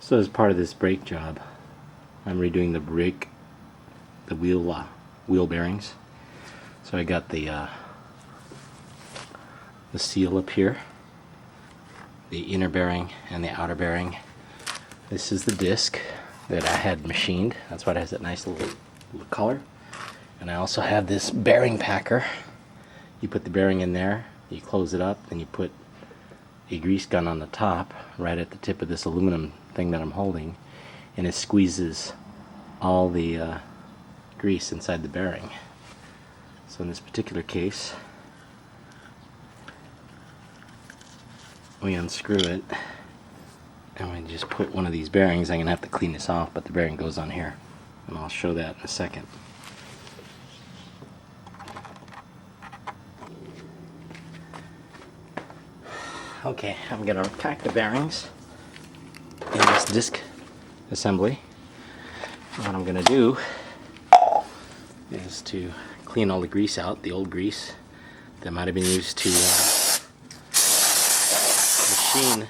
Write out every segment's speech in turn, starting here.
So as part of this brake job, I'm redoing the wheel bearings. So I got the seal up here, the inner bearing and the outer bearing. This is the disc that I had machined. That's why it has that nice little color. And I also have this bearing packer. You put the bearing in there, you close it up, and you put a grease gun on the top, right at the tip of this aluminum thing that I'm holding, and it squeezes all the grease inside the bearing. So in this particular case, we unscrew it, and we just put one of these bearings. I'm going to have to clean this off, but the bearing goes on here, and I'll show that in a second. Okay, I'm going to pack the bearings in this disc assembly. What I'm going to do is to clean all the grease out, the old grease that might have been used to machine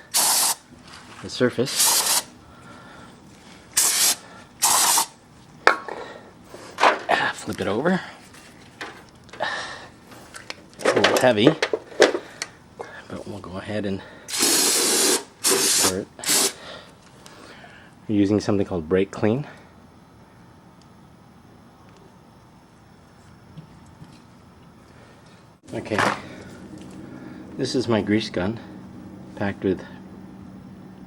the surface. Flip it over. It's a little heavy, but we'll go ahead and stir it. We're using something called brake clean. Okay, this is my grease gun packed with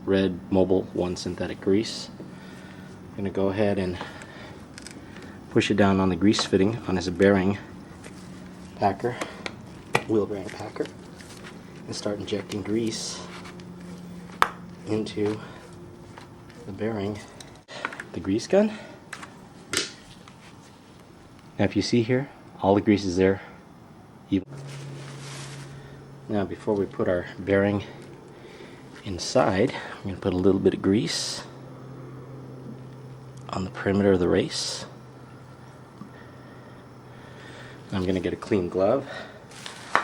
red Mobil 1 synthetic grease. I'm going to go ahead and push it down on the grease fitting on this bearing packer, wheel bearing packer, and start injecting grease into the bearing. The grease gun. Now if you see here, all the grease is there. Now before we put our bearing inside, I'm going to put a little bit of grease on the perimeter of the race. I'm going to get a clean glove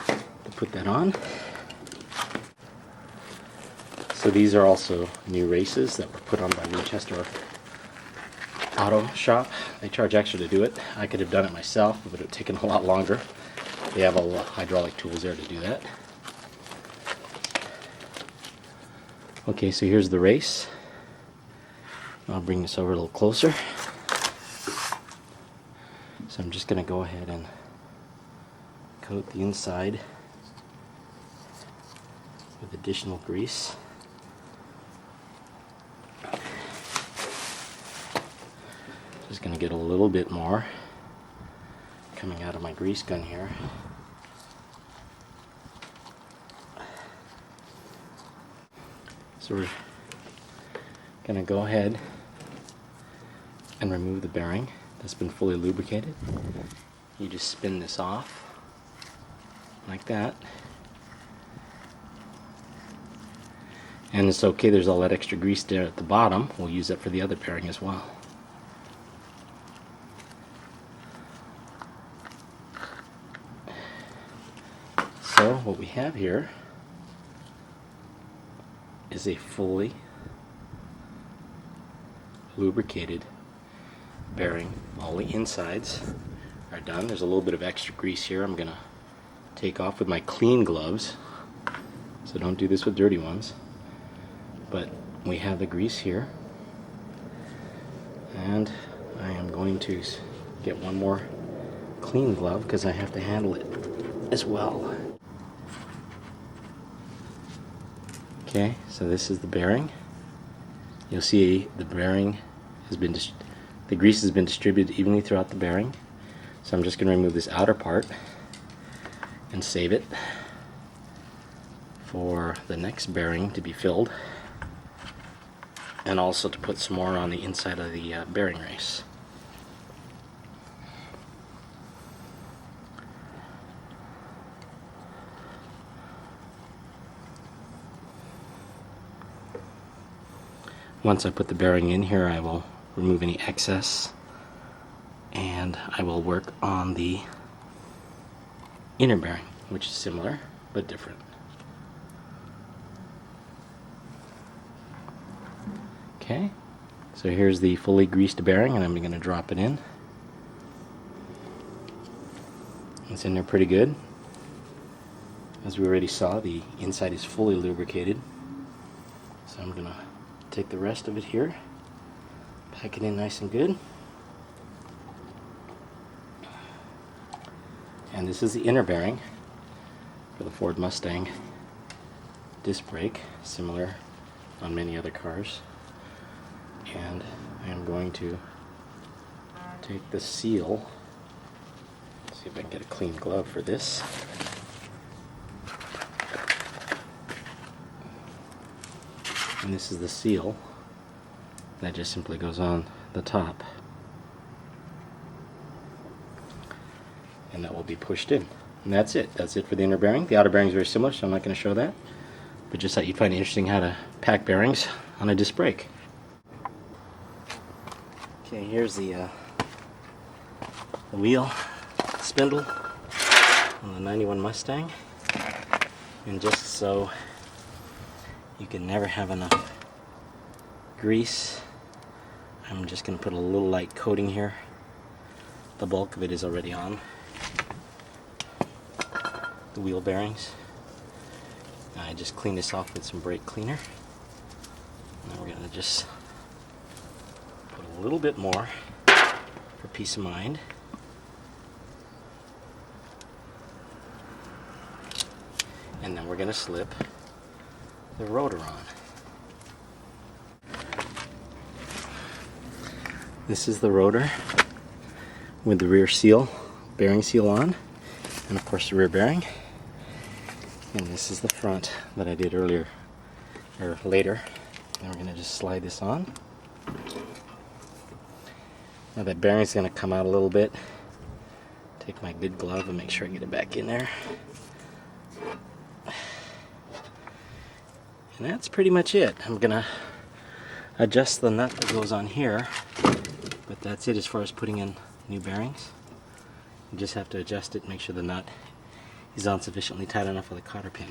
to put that on. So these are also new races that were put on by Winchester Auto Shop. They charge extra to do it. I could have done it myself, but it would have taken a lot longer. They have all the hydraulic tools there to do that. Okay, so here's the race. I'll bring this over a little closer. So I'm just going to go ahead and coat the inside with additional grease. Just going to get a little bit more coming out of my grease gun here. So we're going to go ahead and remove the bearing that's been fully lubricated. You just spin this off like that. And it's okay, there's all that extra grease there at the bottom. We'll use that for the other bearing as well. So what we have here is a fully lubricated bearing. All the insides are done. There's a little bit of extra grease here I'm gonna take off with my clean gloves, so don't do this with dirty ones. But we have the grease here, and I am going to get one more clean glove because I have to handle it as well. Okay, so this is the bearing. You'll see the bearing has been, the grease has been distributed evenly throughout the bearing. So I'm just going to remove this outer part and save it for the next bearing to be filled, and also to put some more on the inside of the bearing race. Once I put the bearing in here, I will remove any excess, and I will work on the inner bearing, which is similar but different. Okay, so here's the fully greased bearing, and I'm going to drop it in. It's in there pretty good. As we already saw, the inside is fully lubricated. So I'm going to take the rest of it here, pack it in nice and good. And this is the inner bearing for the Ford Mustang disc brake, similar on many other cars. And I'm going to take the seal, see if I can get a clean glove for this. And this is the seal that just simply goes on the top, and that will be pushed in. And that's it. That's it for the inner bearing. The outer bearing is very similar, so I'm not going to show that. But just thought you'd find it interesting how to pack bearings on a disc brake. Okay, here's the wheel spindle on the 91 Mustang. And just so you can never have enough grease, I'm just going to put a little light coating here. The bulk of it is already on the wheel bearings. I just cleaned this off with some brake cleaner. Now we're going to just put a little bit more for peace of mind. And then we're going to slip the rotor on. This is the rotor with the rear seal, bearing seal on, and of course the rear bearing. And this is the front that I did earlier, or later. And we're going to just slide this on. Now that bearing's going to come out a little bit. Take my good glove and make sure I get it back in there. And that's pretty much it. I'm going to adjust the nut that goes on here, but that's it as far as putting in new bearings. You just have to adjust it, make sure the nut is on sufficiently tight enough with a cotter pin.